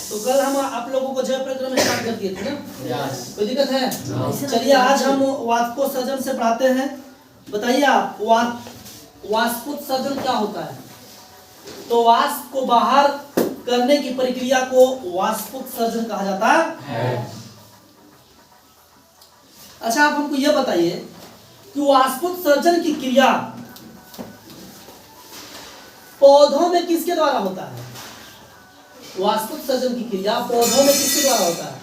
तो कल हम आप लोगों को जय प्रक्रम स्टार्ट कर दिए थे ना, कोई दिक्कत है? चलिए आज हम वाष्पोत्सर्जन से पढ़ाते हैं। बताइए आप वाष्पोत्सर्जन क्या होता है? तो वाष्प को बाहर करने की प्रक्रिया को वाष्पोत्सर्जन कहा जाता है। अच्छा आप हमको यह बताइए कि वाष्पोत्सर्जन की क्रिया पौधों में किसके द्वारा होता है? वाष्पोत्सर्जन की क्रिया पौधों में किसके द्वारा होता है?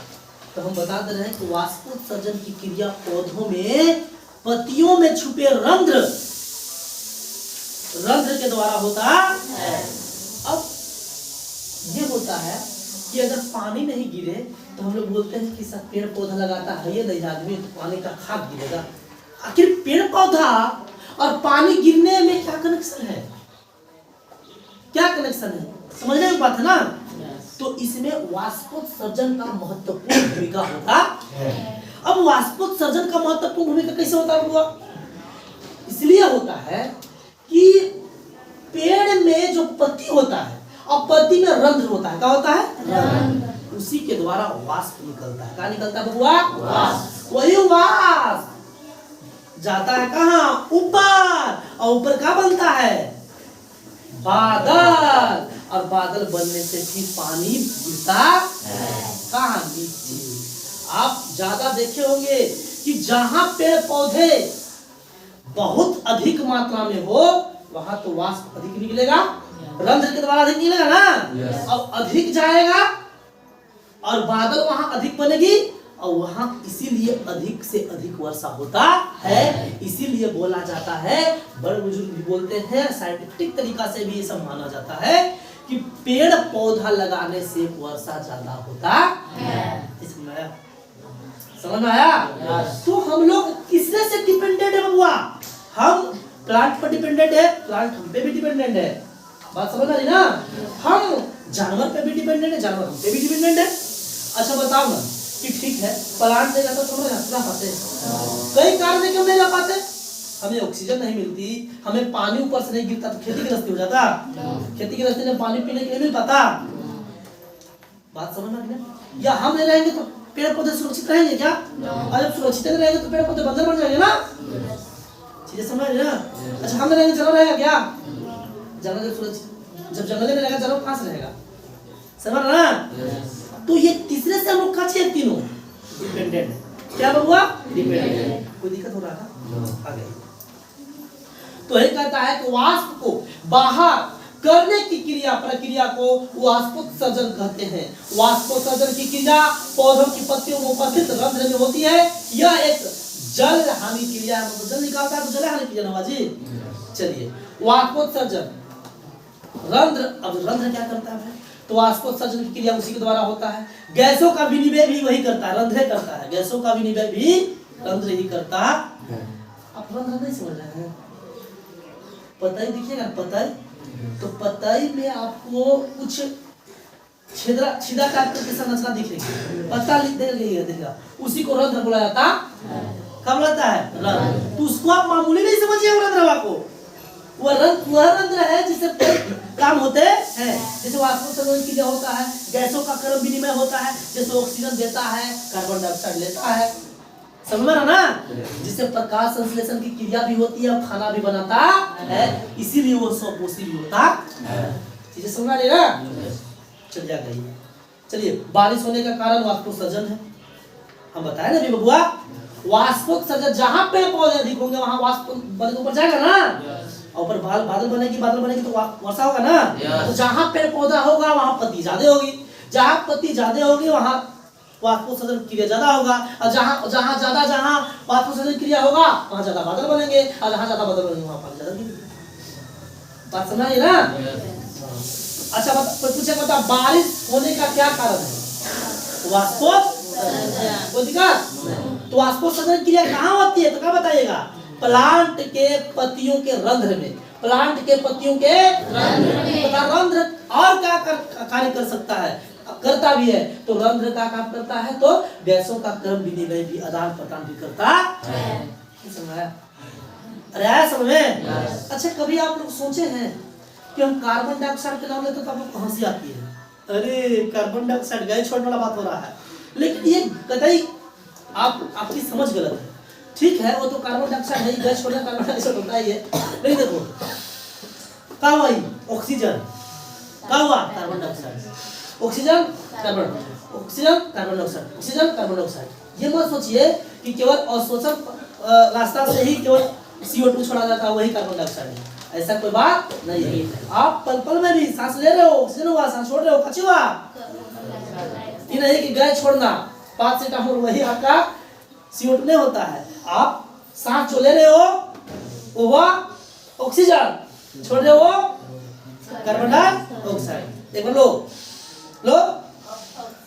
तो हम बता दे रहे हैं कि वाष्पोत्सर्जन की क्रिया पौधों में पत्तियों में छुपे रंध्र के द्वारा होता है। अब ये होता है कि अगर पानी नहीं गिरे तो हम लोग बोलते हैं कि सब पेड़ पौधा लगाता है ये नहीं आदमी तो पानी का खाद गिरेगा। आखिर पेड़ पौधा और पानी गिरने में क्या कनेक्शन है? क्या कनेक्शन है? समझने की बात है ना। तो इसमें वाष्पोत्सर्जन का महत्वपूर्ण भूमिका होता है। अब वाष्पोत्सर्जन का महत्वपूर्ण भूमिका कैसे होता है? इसलिए होता है कि पेड़ में जो पत्ती होता है और पत्ती में रंध्र होता है। क्या होता है? रंध्र। उसी के द्वारा वाष्प निकलता है। क्या निकलता है बबुआ? वाष्प। वही वाष्प जाता है कहाँ? ऊपर। और ऊपर क्या बनता है? बादल। और बादल बनने से फिर पानी गिरता कहाँ? नीचे। आप ज्यादा देखे होंगे कि जहां पेड़ पौधे बहुत अधिक मात्रा में हो वहां तो वाष्प अधिक निकलेगा, रंध्र के द्वारा अधिक निकलेगा ना। अब अधिक जाएगा और बादल वहां अधिक बनेगी और वहां इसीलिए अधिक से अधिक वर्षा होता है। इसीलिए बोला जाता है, बड़े बुजुर्ग भी बोलते हैं, साइंटिफिक तरीका से भी ये सब माना जाता है कि पेड़ पौधा लगाने से वर्षा ज्यादा होता है। समझ में आया? तो हम लोग किसने से डिपेंडेंट है बबुआ? हम प्लांट पर डिपेंडेंट है, प्लांट हम पे भी डिपेंडेंट है। बात समझ आ रही ना? हम जानवर पे भी डिपेंडेंट है, जानवर हम पे भी डिपेंडेंट है। अच्छा बताओ ना कि ठीक है प्लांट नहीं रहता तो हम रह पाते? कई कारण क्यों नहीं रह पाते? हमें ऑक्सीजन नहीं मिलती, हमें पानी ऊपर से नहीं गिरता तो खेती गृहस्थी हो जाता। खेती गृहस्थी में पानी पीने के लिए मिल पाता। बात समझ में आ रही ना? या हम नहीं रहेंगे तो पेड़ पौधे सुरक्षित रहेंगे क्या? और जब सुरक्षित नहीं रहेंगे तो पेड़ पौधे बंजर बन जाएंगे ना। चीजें समझ रहे ना? अच्छा हम नहीं रहेंगे जानवर रहेगा क्या? जानवर सुरक्षित, जब जंगल में रहेगा जानवर कहाँ से रहेगा? समझ रहे ना? तो ये तीसरे से हम लोग का छे तीनों डिपेंडेंट है। क्या बबुआ? डिपेंडेंट। कोई दिक्कत हो रहा था? आ गई। तो यही कहता है कि वाष्प को बाहर करने की प्रक्रिया को वाष्पोत्सर्जन कहते हैं। वाष्पोत्सर्जन की क्रिया पौधों की पत्तियों में उपस्थित रंध्र में होती है। यह एक जल हानि क्रिया है। मतलब जल निकालता है तो जल हानि क्रिया ना बाजी। चलिए वाष्पोत्सर्जन रंध्र। अब रंध्र क्या करता है? तो वाष्पोत्सर्जन की क्रिया उसी के द्वारा होता है। गैसों का विनिमय भी वही करता है, रंध्र करता है। गैसों का विनिमय भी रंध्र ही करता है। आप रंध्र नहीं समझ रहे हैं? पताई दिखिएगा, पताई तो पताई में आपको कुछ छिद्रा टाइप की संरचना दिखेगी, पत्ता देखिएगा, उसी को रंध्र बोला जाता है। कब लगता है? रंध्र। तो उसको आप मामूली नहीं समझिए रंध्र को। वह रंध्र है जिससे काम होते हैं। जैसे वाष्पोत्सर्जन की क्रिया होता है, गैसों का क्रम विनिमय होता है, जैसे ऑक्सीजन देता है, कार्बन डाइऑक्साइड लेता है। समझ में ना? जिससे प्रकाश संश्लेषण की क्रिया भी होती है, खाना भी बनाता है, इसीलिए वो स्वपोषी भी होता है। चीजें समझ आ रही है ना? चल जा गई। चलिए बारिश होने का कारण वाष्पोत्सर्जन है। हम बताए ना भी बबुआ, वाष्पोत्सर्जन जहां पेड़ पौधे अधिक होंगे वहां वाष्प बन ऊपर जाएगा ना। ऊपर बादल बनेगी तो वर्षा होगा ना। तो जहां पेड़ पौधा होगा वहां पत्ती ज्यादा होगी, जहां पत्ती ज्यादा होगी वहां वाष्पोत्सर्जन क्रिया ज्यादा होगा। और जहां वाष्पोत्सर्जन क्रिया होगा वहां ज्यादा बादल बनेंगे, और जहां ज्यादा बादल बनेंगे वहां पानी ज्यादा गिरेगा। बात समझ आई ना? अच्छा पूछे बता बारिश होने का क्या कारण है? वाष्पोत्सर्जन। कोई दिक्कत? तो वाष्पोत्सर्जन क्रिया कहाँ होती है? तो क्या बताइएगा? प्लांट के पत्तियों के रंध्र में। प्लांट के पत्तियों के रंध्र में। रंध्र और क्या कार्य कर सकता है? करता भी है। तो रंध्र का काम करता है तो गैसों का क्रम विनिमय भी आदान प्रदान भी करता है। समझाया? अरे आया समझ में? अच्छा कभी आप लोग सोचे हैं कि हम कार्बन डाइऑक्साइड के नाम लेते तो आप लोग को हंसी आती है? अरे कार्बन डाइऑक्साइड गैस छोड़ने वाला बात हो रहा है, लेकिन ये कतई आपकी समझ गलत है। ठीक है, वो तो कार्बन डाइऑक्साइड है, गैस छोड़ना कार्बन डाइऑक्साइड होता ही है, लेकिन देखो क्या हुआ, ऑक्सीजन क्या हुआ, carbon dioxide, oxygen carbon, oxygen carbon dioxide, oxygen carbon dioxide. ये मत सोचिए कि केवल अवशोषण रास्ता से ही केवल CO2 छोड़ा जाता है, वही कार्बन डाइऑक्साइड है, ऐसा कोई बात नहीं है। आप पल पल में भी सांस ले रहे हो, ऑक्सीजन हुआ, सांस छोड़ रहे हो, कच्ची हुआ, ये नहीं कि गैस छोड़ना पैरासीटामोल वही आपका CO2 नहीं होता है। आप सांस जो ले रहे हो वो हुआ ऑक्सीजन, छोड़ रहे हो कार्बन डाइऑक्साइड। एक बार लो लो,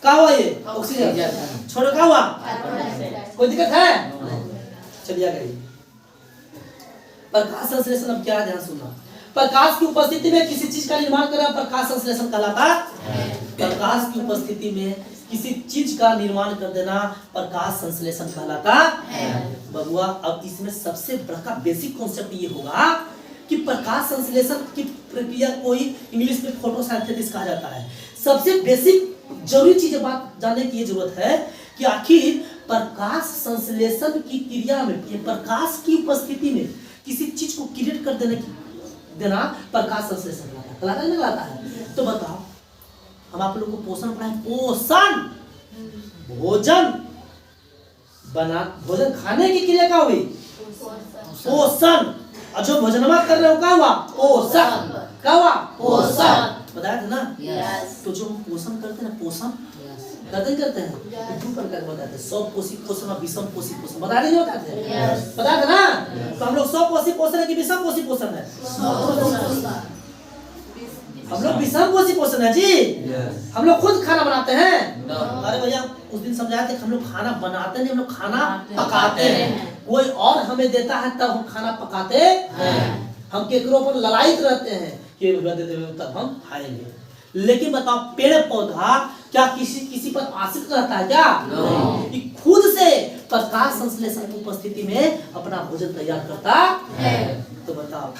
क्या हुआ, ये ऑक्सीजन, छोड़ो क्या हुआ, कोई दिक्कत है, चलिए आगे। प्रकाश संश्लेषण, अब क्या, ध्यान सुनना। प्रकाश की उपस्थिति में किसी चीज का निर्माण करना प्रकाश संश्लेषण कहलाता है। प्रकाश की उपस्थिति में किसी चीज का निर्माण कर देना प्रकाश संश्लेषण कहलाता है। बबुआ, अब इसमें सबसे बड़ा बेसिक कॉन्सेप्ट ये होगा कि प्रकाश संश्लेषण की प्रक्रिया को ही इंग्लिश में फोटोसिंथेसिस कहा जाता है। सबसे बेसिक जरूरी चीज बात जानने की जरूरत है कि आखिर प्रकाश संश्लेषण की क्रिया में, ये प्रकाश की उपस्थिति में किसी चीज को क्रिएट कर देना प्रकाश संश्लेषण कहलाता है। तो बताओ, हम आप लोगों को पोषण पढ़ाए, पोषण भोजन भोजन खाने की क्रिया क्या हुई, पोषण, और जो भोजन कर रहे हो क्या हुआ, पोषण, क्या हुआ, पोषण, बताया था ना। तो जो हम पोषण करते हैं, पोषण करते हैं, दो प्रकार बताते हैं, स्वपोषी पोषण और विषम पोषी पोषण, बता नहीं बताते हैं, बताया था ना। तो हम लोग स्वपोषी पोषण है कि विषम पोषी पोषण है, हम लोग विषम पोषी पोषण है जी। हम लोग खुद खाना बनाते हैं, अरे भैया उस दिन समझाया थे हम लोग खाना बनाते नहीं, हम लोग खाना पकाते हैं, कोई और हमें देता है तब हम खाना पकाते हैं। हम केकरों पर ललायित रहते हैं कि तब हम खाएंगे। लेकिन बताओ, पेड़ पौधा क्या किसी पर आश्रित रहता है क्या, कि खुद से प्रकाश संश्लेषण की उपस्थिति में अपना भोजन तैयार करता है। तो बताओ,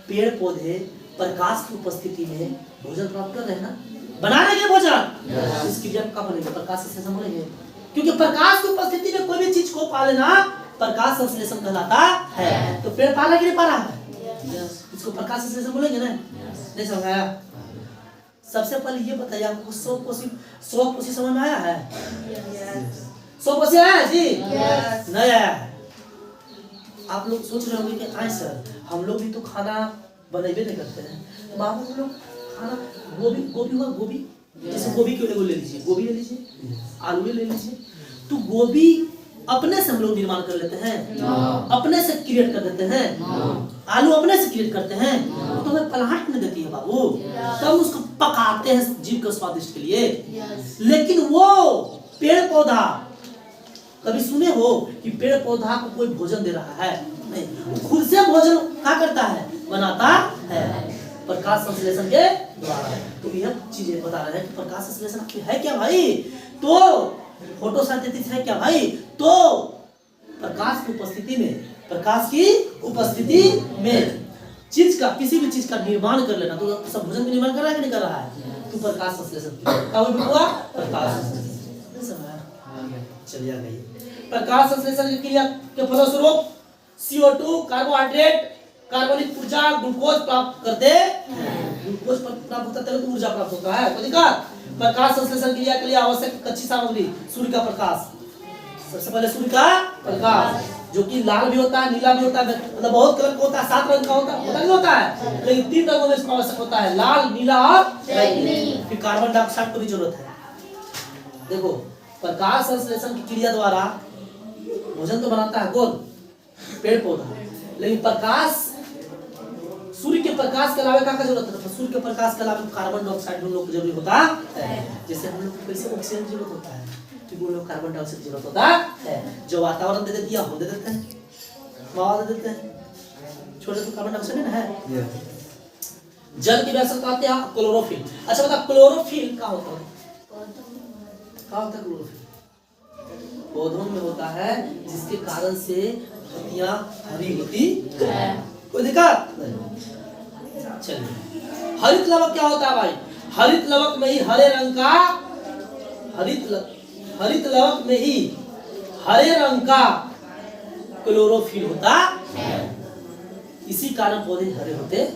पेड़ पौधे प्रकाश की उपस्थिति में भोजन प्राप्त कर रहे हैं ना, बना रहे हैं भोजन, इस क्रिया का बनेगा प्रकाश संश्लेषण बोलेंगे, क्योंकि प्रकाश की उपस्थिति में कोई भी चीज को पा लेना प्रकाश संश्लेषण कहलाता है। तो पेड़ पाला कि नहीं पा रहा है, इसको प्रकाश संश्लेषण बोलेंगे ना। नहीं समझाया? सबसे पहले ये बताइए आपको स्वपोषी समझ में आया है, स्वपोषी आया है जी, नहीं आया है। आप लोग सोच रहे होंगे कि आए सर हम लोग भी तो खाना बनेबे नहीं करते हैं, बाबू लोग खाना गोभी हुआ, गोभी जैसे गोभी को ले लीजिए, गोभी ले लीजिए, आलू ले लीजिए, तो गोभी अपने से हम लोग निर्माण कर लेते हैं, अपने से क्रिएट कर देते हैं, आलू अपने से क्रिएट करते हैं, तो हमें प्लांट में देती है बाबू, तब उसको पकाते हैं जीव के स्वादिष्ट के लिए। लेकिन वो पेड़ पौधा, कभी सुने हो कि पेड़ पौधा को कोई भोजन दे रहा है? नहीं, खुद से भोजन क्या करता है, बनाता है प्रकाश संश्लेषण के द्वारा। तो यह चीजें बता रहे हैं कि प्रकाश संश्लेषण है क्या भाई, तो फोटोसिंथेसिस है क्या भाई, तो प्रकाश की उपस्थिति में चीज का, किसी भी चीज का निर्माण कर लेना। तो सब भोजन का निर्माण कर रहा है कि नहीं कर रहा है, तो प्रकाश संश्लेषण हुआ, प्रकाश संश्लेषण। चलिए आ गई, प्रकाश संश्लेषण की क्रिया के फलस्वरूप CO2 कार्बोहाइड्रेट कार्बनिक ऊर्जा ग्लूकोज प्राप्त करते हैं, ग्लूकोज प्राप्त होता है तो ऊर्जा प्राप्त होता है। कोई दिक्कत? प्रकाश संश्लेषण क्रिया के लिए आवश्यक कच्ची सामग्री सूर्य का प्रकाश। सबसे पहले सूर्य का प्रकाश, जो कि लाल भी होता है, नीला भी होता है, मतलब बहुत कलर का होता है, 7 रंग का होता है, नहीं होता है, लेकिन 3 रंगों में इसका आवश्यक होता है, लाल, नीला और बैंगनी। फिर कार्बन डाइऑक्साइड को भी जरूरत है। देखो, प्रकाश संश्लेषण की क्रिया द्वारा भोजन तो बनाता है कौन, पेड़ पौधा, लेकिन प्रकाश, सूर्य के प्रकाश के अलावा क्या जरूरत है, सूर्य के प्रकाश के अलावा कार्बन डाइऑक्साइड हम लोग को जरूरी होता है। जैसे हम लोग को कैसे ऑक्सीजन की जरूरत होता है, तो वो लोग कार्बन डाइऑक्साइड की जरूरत होता है। जो वातावरण दे देती है हम दे देते हैं, हवा दे देते हैं, छोटे तो कार्बन डाइऑक्साइड है। जल की व्याख्या कहते हैं क्लोरोफिल। अच्छा बता, क्लोरोफिल क्या होता है, क्या होता है क्लोरोफिल? पौधों में होता है जिसके कारण से पत्तियां हरी होती है। कोई दिक्कत? चलिए, हरित लवक क्या होता है भाई? हरित लवक में ही हरे रंग का हरित लवक में ही हरे रंग का क्लोरोफिल होता है। इसी कारण पौधे हरे होते हैं।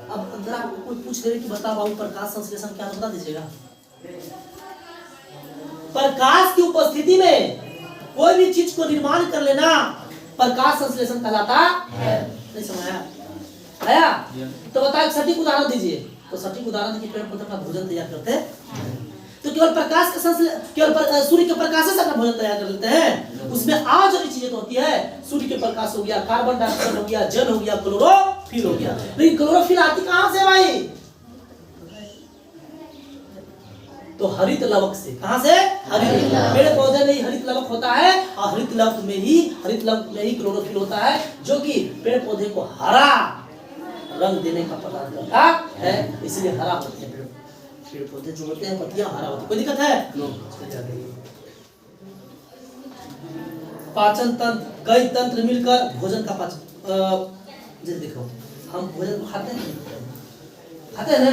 अब अगर आपको कोई पूछ ले कि बता बाबू प्रकाश संश्लेषण क्या, बता दीजिएगा। प्रकाश की उपस्थिति में कोई भी चीज को निर्माण कर लेना प्रकाश संश्लेषण कहलाता है। नहीं समझाया? आया? तो बताओ, सटीक उदाहरण दीजिए। तो सटीक उदाहरण की पेड़ पौधे का भोजन तैयार करते हैं, तो केवल प्रकाश का केवल सूर्य के प्रकाश से अपना भोजन तैयार कर लेते हैं। उसमें और जो चीजें तो होती है, सूर्य के प्रकाश हो गया, कार्बन डाइऑक्साइड हो गया, जल हो गया, क्लोरोफिल हो गया। लेकिन क्लोरोफिल आती कहां से भाई? तो हरित लवक से। कहां से? हरित। पेड़ पौधे में ही हरित लवक होता है, और हरित लवक में ही क्लोरोफिल होता है, जो कि पेड़ पौधे को हरा रंग देने का पदार्थ करता है। इसलिए हरा होते हैं पेड़ पौधे जो होते हैं, पत्तियां हरा होती है। कोई दिक्कत है? पाचन तंत्र, कई तंत्र मिलकर भोजन का पाचन। जैसे देखो, हम भोजन खाते हैं ना,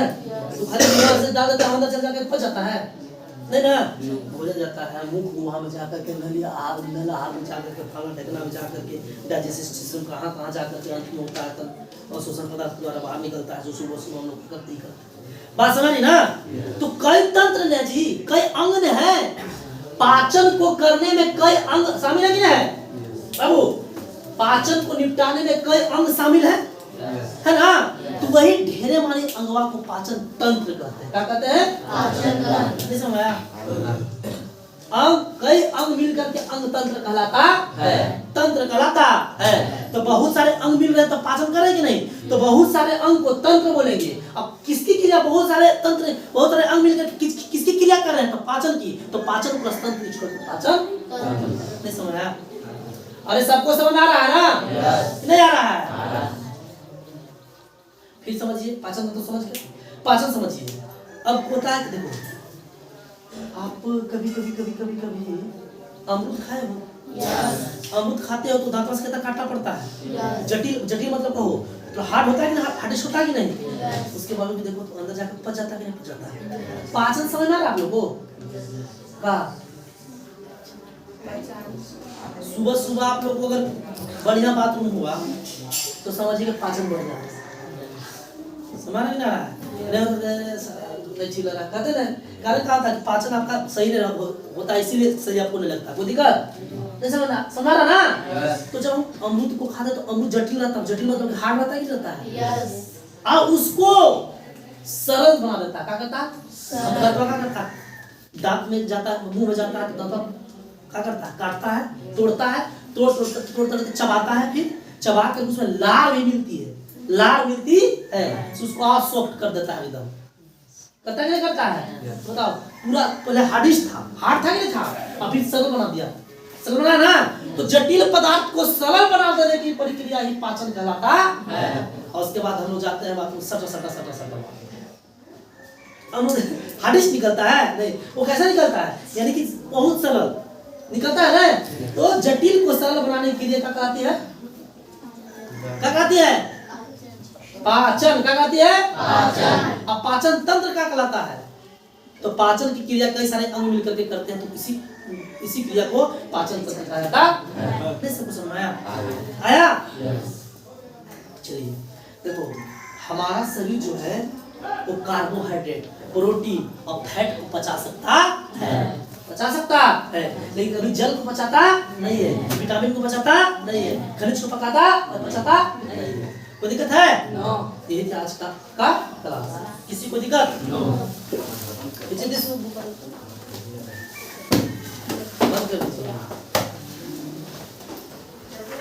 तो खाली से डाल देते हैं, अंदर चल जाकर पच जाता है, नहीं ना? भोजन जाता है मुंह गुहा में जाकर के, नलिया आहार में जाकर के, फलना ढकना में जाकर के, डाइजेस्टिव सिस्टम कहाँ जाकर के अंत में होता है, और शोषण पदार्थ द्वारा बाहर निकलता है, जो सुबह हम लोग करते ही करते। बात समझ ना? तो कई तंत्र ने जी, कई अंग ने है, पाचन को करने में कई अंग शामिल है कि नहीं बाबू? पाचन को निपटाने में कई अंग शामिल है ना? तो वही ढेरे मारे अंगवा को पाचन तंत्र कहते हैं। क्या कहते हैं? पाचन तंत्र। समझ अंग, कई अंग मिलकर के अंग तंत्र कहलाता है, तंत्र कहलाता है। तो बहुत सारे अंग मिल रहे तो पाचन करेंगे नहीं, तो बहुत सारे अंग को तंत्र बोलेंगे। अब किसकी क्रिया? बहुत सारे अंग मिलकर किसकी क्रिया कर रहे हैं? तो पाचन की। तो पाचन को तंत्र छोड़ के पाचन नहीं समझ आया? अरे सबको समझ आ रहा है ना? नहीं आ रहा है? फिर समझिए, पाचन तो समझ गए, पाचन समझिए। अब होता है, देखो आप कभी अमरूद खाए हो? अमरूद खाते हो तो दांतों से काटना पड़ता है। जटिल मतलब कहो तो हार्ड होता है कि नहीं? हार्डिश होता है कि नहीं? उसके बाद भी देखो तो अंदर जाकर पच जाता है कि नहीं पच जाता है? पाचन समझ में आ रहा आप लोगों को? सुबह आप लोग को अगर बढ़िया बाथरूम हुआ तो समझिए पाचन बढ़ जाता है। समझ नहीं आ रहा है? नहीं चिल्ला रहा, कहते ना कारण क्या था? पाचन आपका सही नहीं होता, इसीलिए सही आपको नहीं लगता। कोई दिक्कत नहीं? समझ रहा ना? तो जब हम अमरूद को खाते तो अमरूद जटिल रहता है, जटिल मतलब हार्ड रहता है कि रहता है? और उसको सरल बना देता है। क्या करता है? दांत में जाता है, मुंह में जाता है, तो दांत क्या करता है? काटता है, तोड़ता है, तोड़ चबाता है, फिर चबा कर उसमें लार भी मिलती है, उसको और सॉफ्ट कर देता है एकदम। करता है कि नहीं करता है? बताओ। पूरा पहले हार्ड था कि नहीं था, और फिर सरल बना दिया। सरल बना ना? तो जटिल पदार्थ को सरल बना देने की प्रक्रिया ही पाचन कहलाता है। और उसके बाद हम लोग जाते हैं बाथरूम, सटा हार्डिश निकलता है नहीं, वो कैसा निकलता है? यानी कि बहुत सरल निकलता है ना? तो जटिल को सरल बनाने के लिए क्या कहती है? पाचन। क्या कहती है? पाचन। अब पाचन तंत्र क्या कहलाता है? तो पाचन की क्रिया कई सारे अंग मिलकर के करते हैं, तो इसी क्रिया को पाचन तंत्र कहा जाता है। सबको समझ आया? चलिए देखो, हमारा शरीर जो है वो कार्बोहाइड्रेट, प्रोटीन और फैट को पचा सकता है, लेकिन कभी जल को पचाता नहीं है, विटामिन को पचाता नहीं है, खनिज को पकाता और पचाता नहीं है। कोई दिक्कत है? यही आज का क्लास। किसी को दिक्कत? बंद कर दीजिए।